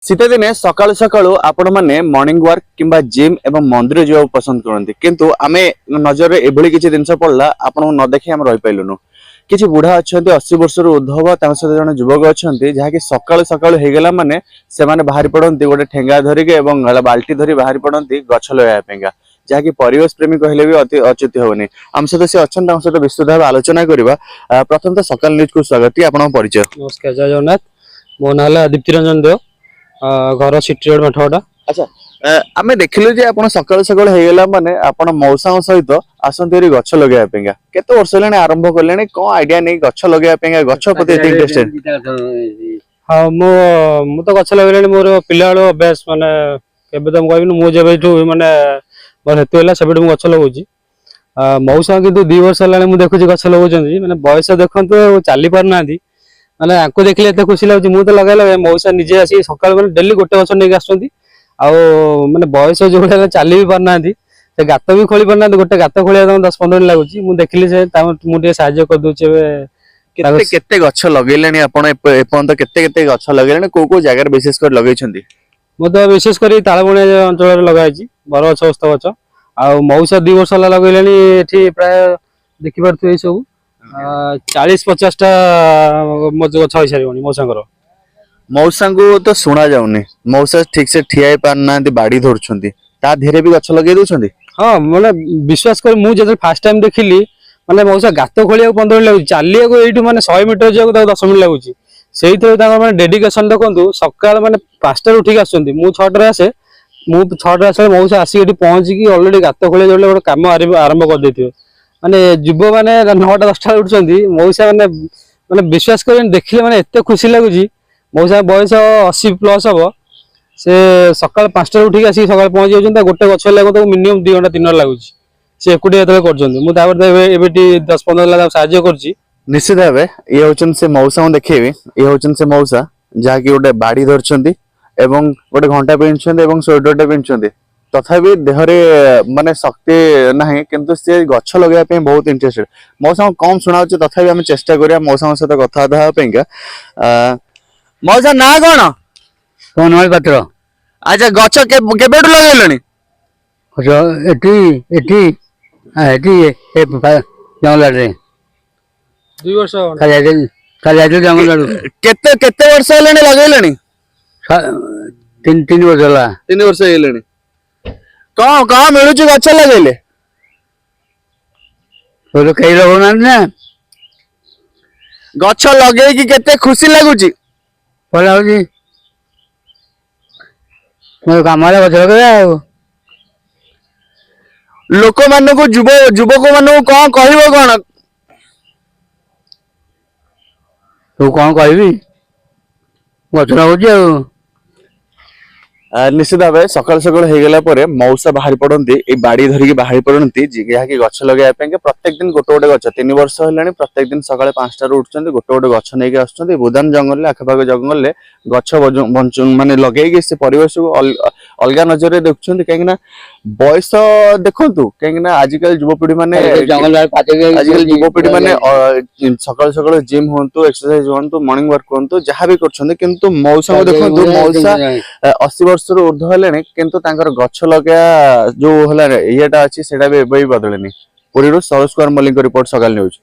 शीत दिने सकाळु सकाळु आपण माने मॉर्निंग वॉक किंबा जिम एवं मंदिर जावा पसंद करते किंतु आमे नजर एभली किछि जिंस पड़ला आपण न देखि हम रहि पाइलुनु किछि बुढ़ा अछंती 80 वर्ष रु उद्धव तांस जण युवक अछंती जहा कि सकाळु सकाळु हेगला माने से माने बाहरी पड़ंती गोटे ठेंगा धरि के एवं बाल्टी धरि बाहरी पड़ंती गछ लगाया पेंगा जहा कि परिवेश प्रेमी कहले भी अति अच्युत होनी हम सहित से अछंत हम सहित विस्तृत भाव आलोचना करबा प्रथम तो सकाळ न्यूज को स्वागत आपण परिचय। नमस्कार, जय जगन्नाथ। मो ना दीप्ति रंजन देव, घर सिटी रोड मठवाड़ा। अच्छा, आमे देखिलु जे आपण सकाळ सकाळ हेगला माने आपण मौसा सहित आसंती गछ लगाया पेंगा केते वर्ष लेने आरंभ करलेने को आइडिया नै गछ लगाया पेंगा गछ प्रति इंटरेस्टेड? हां, मो तो गछ लगेलेनी मोर पिला बेलो अभ्यास माने केबे तो कहबिन मो जेबेठू माने मोर हेतु होला सेबेठू गछ लगौची। मौसा किंतु 2 वर्ष लाने मु देखुची गछ लगौचंदी माने बयस देखंतु चाली पार नांदी माने आको देखले एते खुशी लागुची। मु तो लगाइला मौसा निजे आसी सकाळ माने डेली गोटे गछ नेक आसुंदी आ माने बयस जोडा चाली भी पार नांदी से गात भी खोली पार नांदी गोटे गात खोलिया 10-15 दिन लागुची। मु देखली से मु टे सहाय्य कर दोचे केते केते गछ लगेलेनी आपण एपंत केते केते गछ लगेलेनी को जगह विशेष कर लगैछंदी? मु तो विशेष करी तालबणी अंचल लगाई बर गछ ओस्त गछ आ मौसा 2 वर्ष लगेलेनी एठी प्राय देखि पारथु ए सब 40-50 टा गछ होई सारिबनी मौसांगर। मौसांगु तो सुना जाउनी मौसा ठीक से ठियाई पार नांदी बाड़ी धरछंदी ता धीरे भी गछ लगे दोछंदी? हां, माने विश्वास कर मु जे फर्स्ट टाइम देखिली माने मौसा गात खोलिया 15 मिनिट लागुची चालिया को एठू माने 100 मीटर जाको 10 मिनिट लागुची। सेइतो तांगा माने डेडिकेशन देखंतु सकाळ माने 5 टा उठी आसुंदी मु 6 टा आसे मु 6 टा आसे मौसा आसी एठी पहुंची की ऑलरेडी गात खोलिया जोले गोटे काम आरंभ कर देथियो माने जुब माने 9टा 10टा उठछंदी मौसा माने विश्वास कर देखिले माने एते खुशी लागुची। मौसा बयस 80 प्लस हबो से सकाळ 5 टा उठी आसी सकाळ पहुंची जाउछन गोटे गछ लागो तो मिनिमम 2 घंटा 3 घंटा लागुची से एकुटी एतले करछन। मु तापर एबेटी 10-15 लाख सहाय्य करछि। निश्चित भावे ये होचन से मौसा देखेबी ये होचन से मौसा जहा कि गोटे बाड़ी धरछंदी एवं गोटे घंटा पिनछंदी एवं स्वेटरटा पिनछंदी तथापि देहरे माने शक्ति नाही किंतु से गछ लगाया पे बहुत इंटरेस्टेड। मौसा कम सुनाउछ तथापि हम चेष्टा करिया मौसा सहित कथा दहा पेंगा। मौसा ना कोन कोन पात्र अच्छा गछ केबेटु लगेलनी? एटी एटी एटी ए जंगल रे 2 वर्ष काले जंगल केते केते वर्ष हेलेनी लगेलनी? 3 वर्ष होला। 3 वर्ष हेलेनी कहाँ मिलुची गछ लगेले? तो कई लगौना ना गछ लगे कि केते खुशी लागुची? भला होची मोर कामरे गछ लगे लोक मानकु युवक मानकु कौन कहबो कोन? तू कौन कहबी गछ लगौची निश्चित भाव सकाल सकाल हेगला परे मौसा बाहरी पड़ती ए बाड़ी धरिकी बाहरी पड़ती जहाँ कि गछ लगे प्रत्येक दिन गोटे गोटे गछ 3 वर्ष है प्रत्येक दिन सकाल 5 टा उठुंट गोटे गोटे गछ नहीं आसुँच बुदान जंगल आखपाख जंगल गछ माने लगे से परिवेश को अलग नजर देखुं कहीं बयस देखु कहीं आजिकल युवपीढ़ी मैंने आजिकल युवपीढ़ी मैंने सकाल सकाल जिम हूँ एक्सरसाइज हूँ मॉर्निंग वर्क हूँ जहाँ भी कर मौसा देखो मौसा 80 वर्ष ऊर्ध्व हेले किंतु तांकर गछ लगा जो है येटा अच्छी सेटा भी बदलेनी। पुरी सरोज कुमार मल्लिक रिपोर्ट सकाल न्यूज।